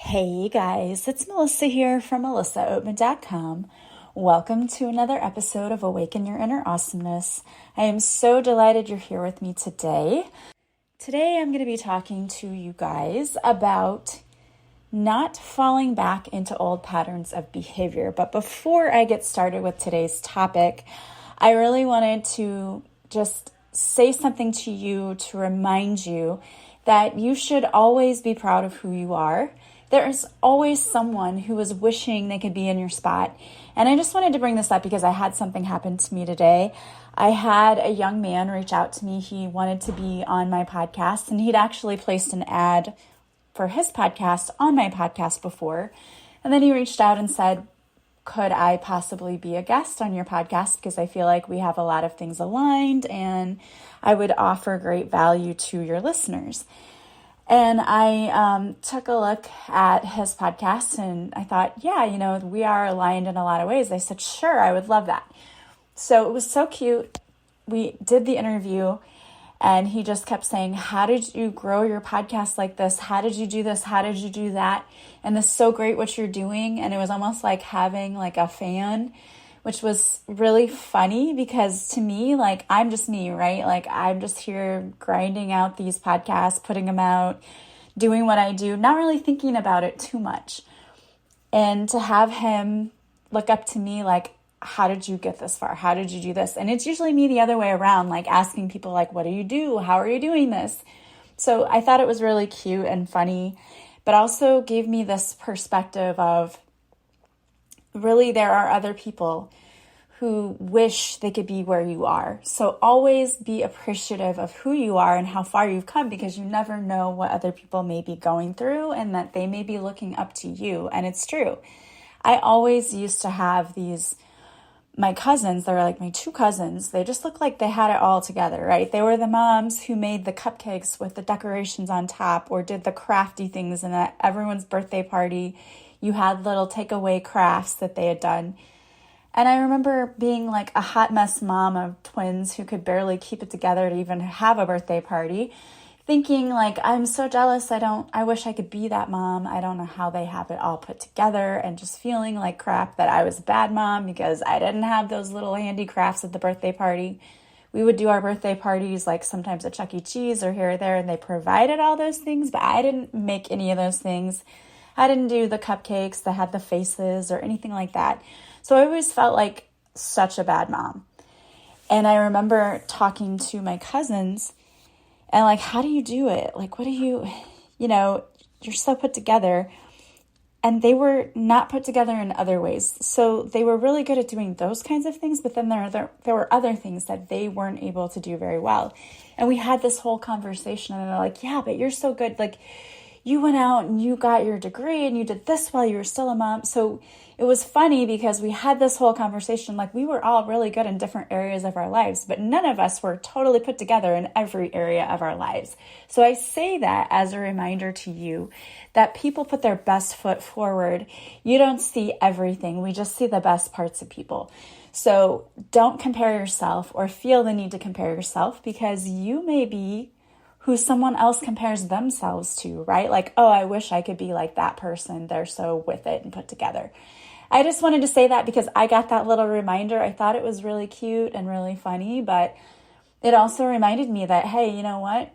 Hey guys, it's Melissa here from melissaoatman.com. Welcome to another episode of Awaken Your Inner Awesomeness. I am so delighted you're here with me today. Today I'm going to be talking to you guys about not falling back into old patterns of behavior. But before I get started with today's topic, I really wanted to just say something to you to remind you that you should always be proud of who you are. There is always someone who is wishing they could be in your spot. And I just wanted to bring this up because I had something happen to me today. I had a young man reach out to me. He wanted to be on my podcast, and he'd actually placed an ad for his podcast on my podcast before. And then he reached out and said, could I possibly be a guest on your podcast? Because I feel like we have a lot of things aligned and I would offer great value to your listeners. And I took a look at his podcast and I thought, yeah, we are aligned in a lot of ways. I said, sure, I would love that. So it was so cute. We did the interview and he just kept saying, how did you grow your podcast like this? How did you do this? How did you do that? And this is so great what you're doing. And it was almost like having like a fan, which was really funny because to me, like, I'm just me, right? Like, I'm just here grinding out these podcasts, putting them out, doing what I do, not really thinking about it too much. And to have him look up to me like, how did you get this far? How did you do this? And it's usually me the other way around, like asking people like, what do you do? How are you doing this? So I thought it was really cute and funny, but also gave me this perspective of really there are other people who wish they could be where you are. So always be appreciative of who you are and how far you've come, because you never know what other people may be going through and that they may be looking up to you. And it's true. I always used to have my cousins, they were like my two cousins, they just looked like they had it all together, right? They were the moms who made the cupcakes with the decorations on top or did the crafty things, and at everyone's birthday party, you had little takeaway crafts that they had done. And I remember being like a hot mess mom of twins who could barely keep it together to even have a birthday party, thinking like, I'm so jealous. I wish I could be that mom. I don't know how they have it all put together, and just feeling like crap that I was a bad mom because I didn't have those little handicrafts at the birthday party. We would do our birthday parties like sometimes at Chuck E. Cheese or here or there, and they provided all those things, but I didn't make any of those things. I didn't do the cupcakes that had the faces or anything like that. So I always felt like such a bad mom. And I remember talking to my cousins and like, how do you do it? Like, what do you're so put together. And they were not put together in other ways. So they were really good at doing those kinds of things. But then there were other things that they weren't able to do very well. And we had this whole conversation and they're like, yeah, but you're so good. Like, you went out and you got your degree and you did this while you were still a mom. So it was funny because we had this whole conversation, like we were all really good in different areas of our lives, but none of us were totally put together in every area of our lives. So I say that as a reminder to you that people put their best foot forward. You don't see everything. We just see the best parts of people. So don't compare yourself or feel the need to compare yourself, because you may be who someone else compares themselves to, right? Like, oh, I wish I could be like that person. They're so with it and put together. I just wanted to say that because I got that little reminder. I thought it was really cute and really funny, but it also reminded me that, hey, you know what?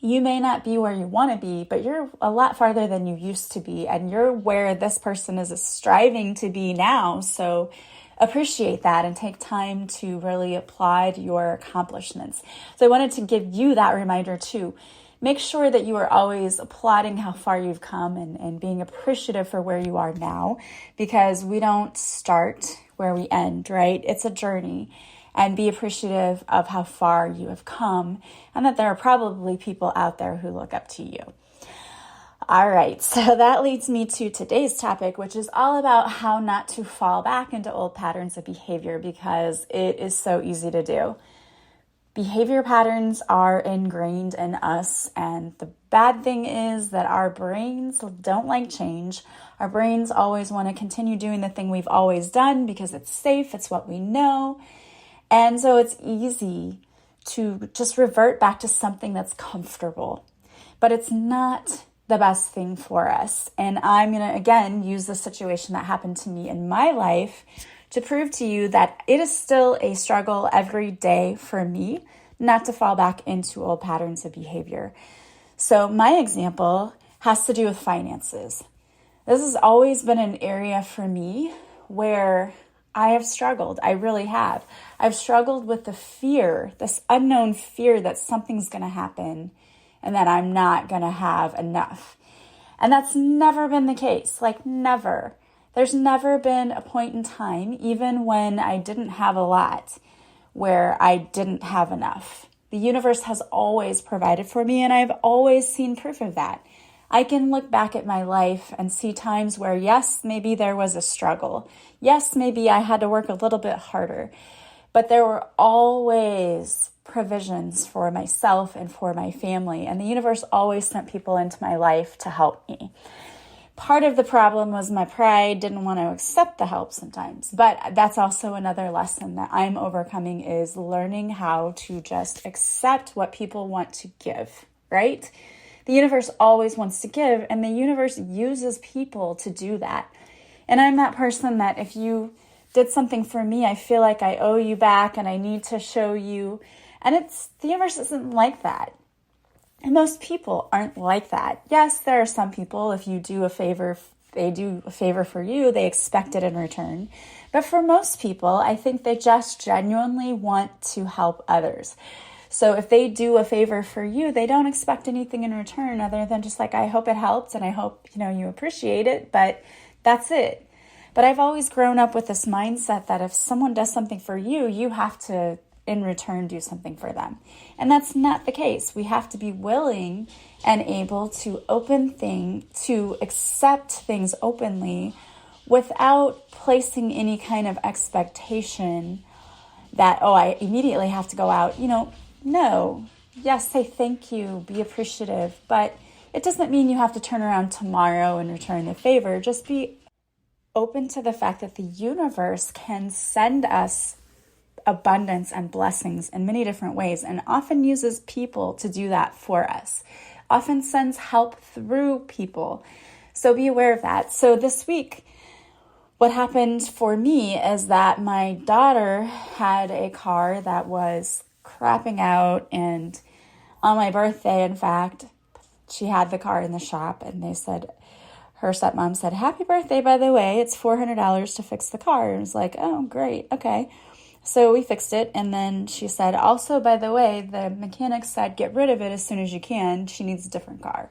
You may not be where you want to be, but you're a lot farther than you used to be. And you're where this person is striving to be now. So appreciate that and take time to really applaud your accomplishments. So I wanted to give you that reminder too. Make sure that you are always applauding how far you've come and being appreciative for where you are now, because we don't start where we end, right? It's a journey. And be appreciative of how far you have come, and that there are probably people out there who look up to you. All right, so that leads me to today's topic, which is all about how not to fall back into old patterns of behavior, because it is so easy to do. Behavior patterns are ingrained in us, and the bad thing is that our brains don't like change. Our brains always want to continue doing the thing we've always done because it's safe, it's what we know. And so it's easy to just revert back to something that's comfortable. But it's not the best thing for us. And I'm going to, again, use the situation that happened to me in my life to prove to you that it is still a struggle every day for me not to fall back into old patterns of behavior. So my example has to do with finances. This has always been an area for me where I have struggled. I really have. I've struggled with the fear, this unknown fear that something's going to happen and that I'm not going to have enough. And that's never been the case, like never. There's never been a point in time, even when I didn't have a lot, where I didn't have enough. The universe has always provided for me, and I've always seen proof of that. I can look back at my life and see times where, yes, maybe there was a struggle. Yes, maybe I had to work a little bit harder. But there were always provisions for myself and for my family. And the universe always sent people into my life to help me. Part of the problem was my pride didn't want to accept the help sometimes. But that's also another lesson that I'm overcoming, is learning how to just accept what people want to give, right? The universe always wants to give, and the universe uses people to do that. And I'm that person that if you did something for me, I feel like I owe you back and I need to show you. And the universe isn't like that. And most people aren't like that. Yes, there are some people, if you do a favor, they do a favor for you, they expect it in return. But for most people, I think they just genuinely want to help others. So if they do a favor for you, they don't expect anything in return other than just like, I hope it helps and I hope, you appreciate it, but that's it. But I've always grown up with this mindset that if someone does something for you, you have to, in return, do something for them. And that's not the case. We have to be willing and able to to accept things openly without placing any kind of expectation that, I immediately have to go out, No. Yes, say thank you, be appreciative, but it doesn't mean you have to turn around tomorrow and return the favor. Just be open to the fact that the universe can send us abundance and blessings in many different ways, and often uses people to do that for us. Often sends help through people. So be aware of that. So this week, what happened for me is that my daughter had a car that was crapping out, and on my birthday, in fact, she had the car in the shop, and her stepmom said, "Happy birthday, by the way, it's $400 to fix the car." And I was like, oh, great, okay. So we fixed it, and then she said, also, by the way, the mechanic said, get rid of it as soon as you can. She needs a different car.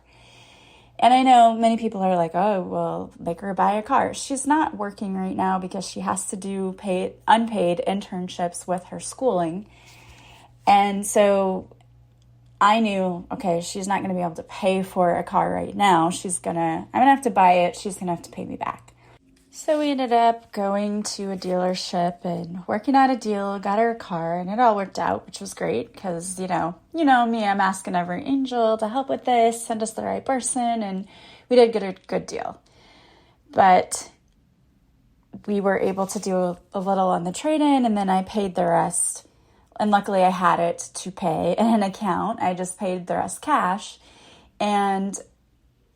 And I know many people are like, oh, well, make her buy a car. She's not working right now because she has to do unpaid internships with her schooling. And so I knew, okay, she's not going to be able to pay for a car right now. I'm going to have to buy it. She's going to have to pay me back. So we ended up going to a dealership and working out a deal, got her a car, and it all worked out, which was great because, you know me, I'm asking every angel to help with this, send us the right person, and we did get a good deal. But we were able to do a little on the trade-in, and then I paid the rest. And luckily I had it to pay in an account. I just paid the rest cash. And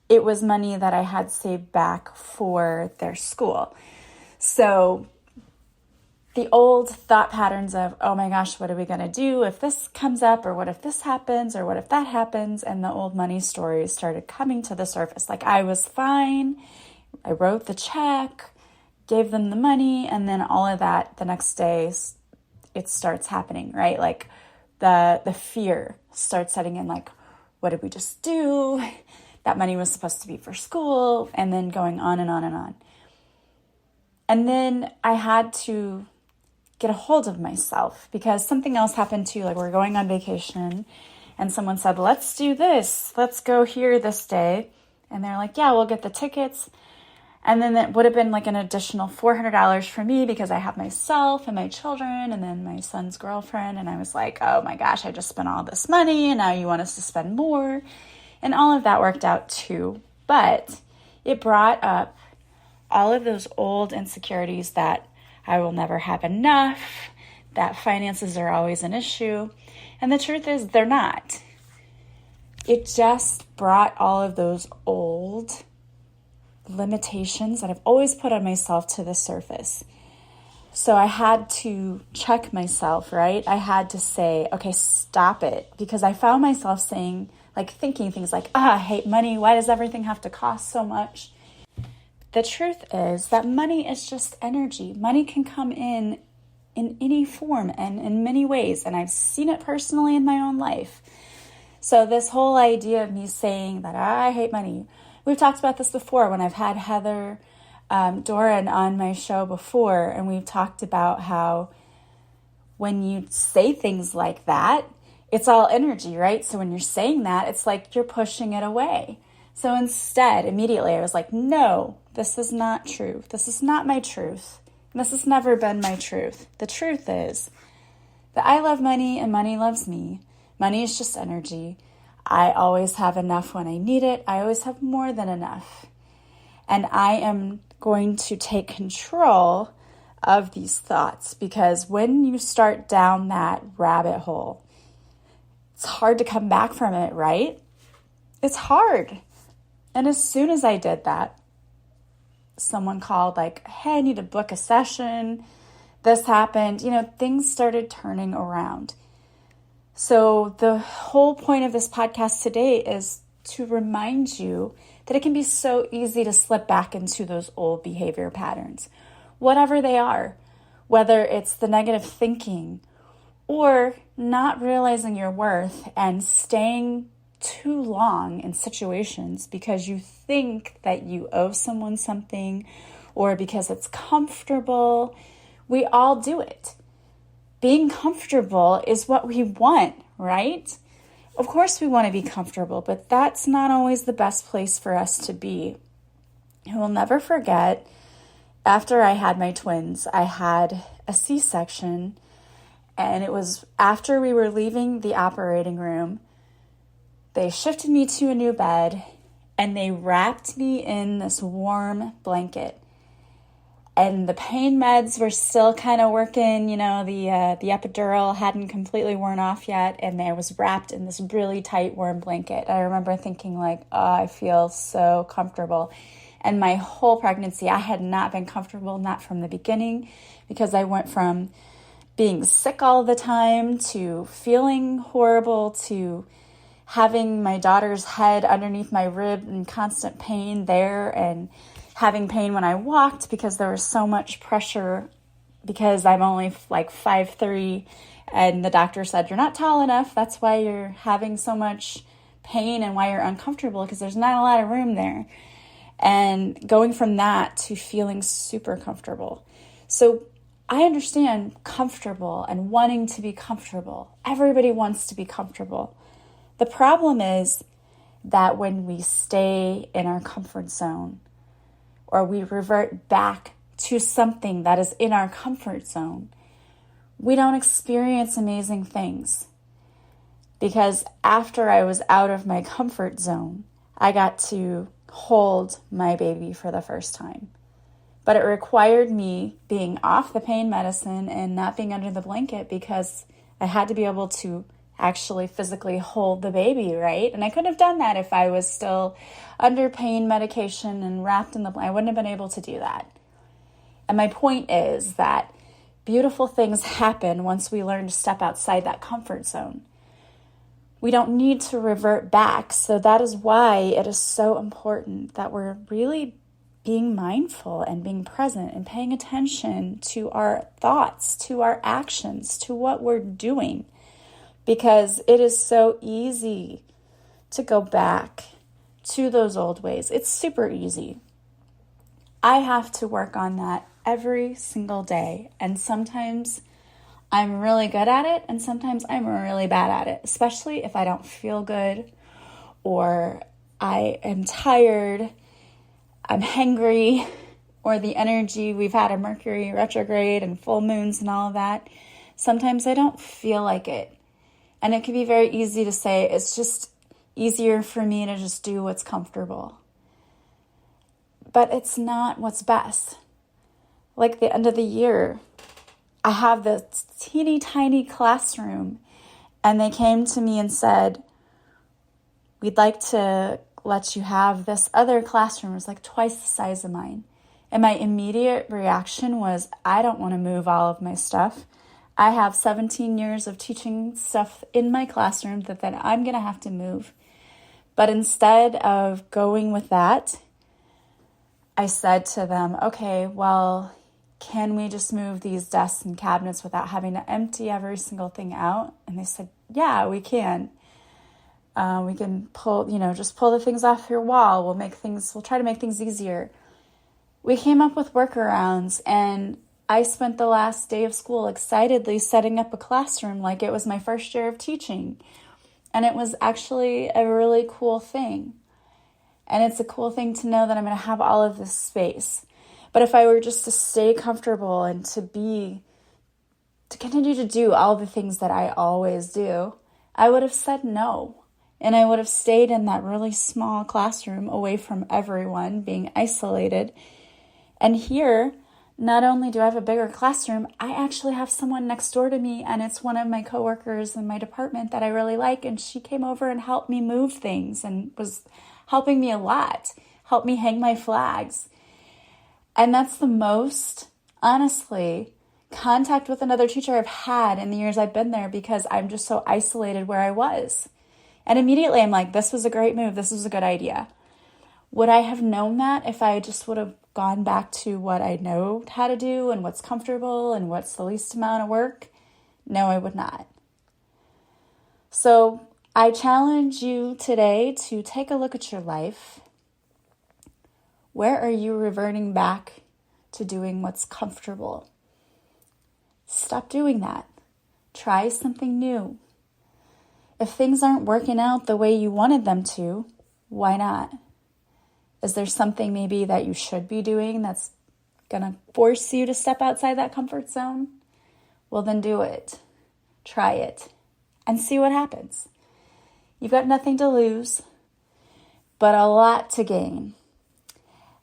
it was money that I had saved back for their school. So the old thought patterns of, oh my gosh, what are we going to do if this comes up? Or what if this happens? Or what if that happens? And the old money stories started coming to the surface. Like, I was fine. I wrote the check, gave them the money. And then all of that, the next day, it starts happening, right? Like the fear starts setting in, like, what did we just do? That money was supposed to be for school, and then going on and on and on. And then I had to get a hold of myself because something else happened too. Like, we're going on vacation and someone said, let's do this. Let's go here this day. And they're like, yeah, we'll get the tickets. And then it would have been like an additional $400 for me because I have myself and my children and then my son's girlfriend. And I was like, oh my gosh, I just spent all this money and now you want us to spend more. And all of that worked out too. But it brought up all of those old insecurities that I will never have enough, that finances are always an issue. And the truth is, they're not. it just brought all of those old limitations that I've always put on myself to the surface. So I had to check myself, right? I had to say, okay, stop it. Because I found myself saying, thinking things like, I hate money. Why does everything have to cost so much? The truth is that money is just energy. Money can come in any form and in many ways. And I've seen it personally in my own life. So this whole idea of me saying that I hate money, we've talked about this before when I've had Heather Doran on my show before, and we've talked about how when you say things like that, it's all energy, right? So when you're saying that, it's like you're pushing it away. So instead, immediately I was like, no, this is not true. This is not my truth. This has never been my truth. The truth is that I love money and money loves me. Money is just energy. I always have enough when I need it. I always have more than enough. And I am going to take control of these thoughts, because when you start down that rabbit hole, it's hard to come back from it, right? It's hard. And as soon as I did that, someone called hey, I need to book a session. This happened. Things started turning around. So the whole point of this podcast today is to remind you that it can be so easy to slip back into those old behavior patterns, whatever they are, whether it's the negative thinking or not realizing your worth and staying too long in situations because you think that you owe someone something or because it's comfortable. We all do it. Being comfortable is what we want, right? Of course we want to be comfortable, but that's not always the best place for us to be. I will never forget, after I had my twins, I had a C-section, and it was after we were leaving the operating room. They shifted me to a new bed, and they wrapped me in this warm blanket. And the pain meds were still kind of working, the epidural hadn't completely worn off yet, and I was wrapped in this really tight warm blanket. I remember thinking I feel so comfortable. And my whole pregnancy, I had not been comfortable, not from the beginning, because I went from being sick all the time to feeling horrible to having my daughter's head underneath my rib in constant pain there, and having pain when I walked because there was so much pressure because I'm only 5'3", and the doctor said, you're not tall enough. That's why you're having so much pain and why you're uncomfortable, because there's not a lot of room there. And going from that to feeling super comfortable. So I understand comfortable and wanting to be comfortable. Everybody wants to be comfortable. The problem is that when we stay in our comfort zone, or we revert back to something that is in our comfort zone, we don't experience amazing things. Because after I was out of my comfort zone, I got to hold my baby for the first time. But it required me being off the pain medicine and not being under the blanket, because I had to be able to actually physically hold the baby, right? And I couldn't have done that if I was still under pain medication and wrapped in the blanket. I wouldn't have been able to do that. And my point is that beautiful things happen once we learn to step outside that comfort zone. We don't need to revert back. So that is why it is so important that we're really being mindful and being present and paying attention to our thoughts, to our actions, to what we're doing. Because it is so easy to go back to those old ways. It's super easy. I have to work on that every single day. And sometimes I'm really good at it, and sometimes I'm really bad at it, especially if I don't feel good or I am tired, I'm hangry, or the energy, we've had a Mercury retrograde and full moons and all of that. Sometimes I don't feel like it. And it can be very easy to say, it's just easier for me to just do what's comfortable. But it's not what's best. Like the end of the year, I have this teeny tiny classroom, and they came to me and said, we'd like to let you have this other classroom. It was like twice the size of mine. And my immediate reaction was, I don't want to move all of my stuff. I have 17 years of teaching stuff in my classroom that then I'm going to have to move. But instead of going with that, I said to them, okay, well, can we just move these desks and cabinets without having to empty every single thing out? And they said, yeah, we can. We can pull, just pull the things off your wall. We'll try to make things easier. We came up with workarounds, and I spent the last day of school excitedly setting up a classroom like it was my first year of teaching. And it was actually a really cool thing. And it's a cool thing to know that I'm going to have all of this space. But if I were just to stay comfortable and to continue to do all the things that I always do, I would have said no. And I would have stayed in that really small classroom away from everyone, being isolated. And here, not only do I have a bigger classroom, I actually have someone next door to me, and it's one of my coworkers in my department that I really like, and she came over and helped me move things and was helping me a lot, helped me hang my flags. And that's the most, honestly, contact with another teacher I've had in the years I've been there, because I'm just so isolated where I was. And immediately I'm like, this was a great move. This was a good idea. Would I have known that if I just would have gone back to what I know how to do and what's comfortable and what's the least amount of work? No, I would not. So I challenge you today to take a look at your life. Where are you reverting back to doing what's comfortable? Stop doing that. Try something new. If things aren't working out the way you wanted them to, why not? Is there something maybe that you should be doing that's going to force you to step outside that comfort zone? Well, then do it. Try it and see what happens. You've got nothing to lose, but a lot to gain.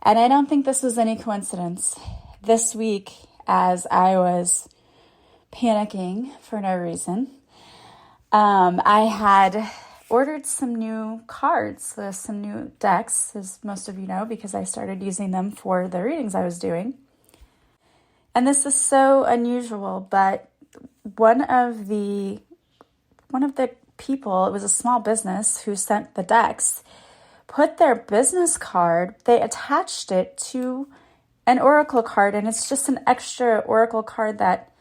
And I don't think this was any coincidence. This week, as I was panicking for no reason, I had ordered some new cards, some new decks, as most of you know, because I started using them for the readings I was doing. And this is so unusual, but one of the people, it was a small business who sent the decks, put their business card, they attached it to an oracle card, and it's just an extra oracle card that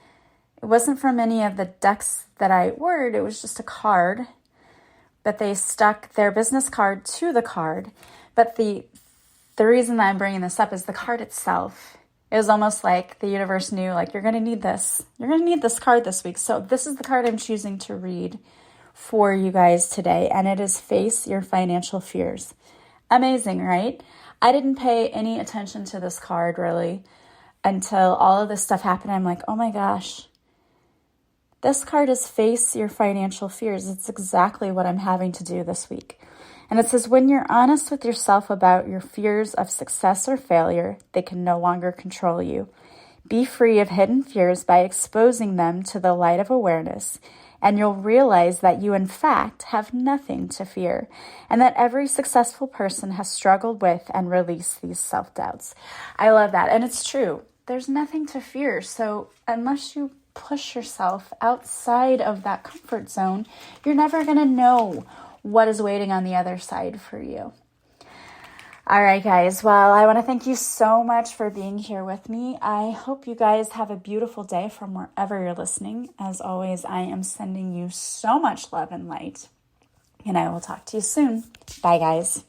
it wasn't from any of the decks that I ordered, it was just a card. But they stuck their business card to the card. But the reason that I'm bringing this up is the card itself. It was almost like the universe knew, like, you're going to need this. You're going to need this card this week. So this is the card I'm choosing to read for you guys today. And it is Face Your Financial Fears. Amazing, right? I didn't pay any attention to this card, really, until all of this stuff happened. I'm like, oh my gosh. This card is Face Your Financial Fears. It's exactly what I'm having to do this week. And it says, when you're honest with yourself about your fears of success or failure, they can no longer control you. Be free of hidden fears by exposing them to the light of awareness, and you'll realize that you, in fact, have nothing to fear, and that every successful person has struggled with and released these self-doubts. I love that. And it's true. There's nothing to fear. So unless you push yourself outside of that comfort zone, you're never going to know what is waiting on the other side for you. All right, guys. Well, I want to thank you so much for being here with me. I hope you guys have a beautiful day from wherever you're listening. As always, I am sending you so much love and light, and I will talk to you soon. Bye, guys.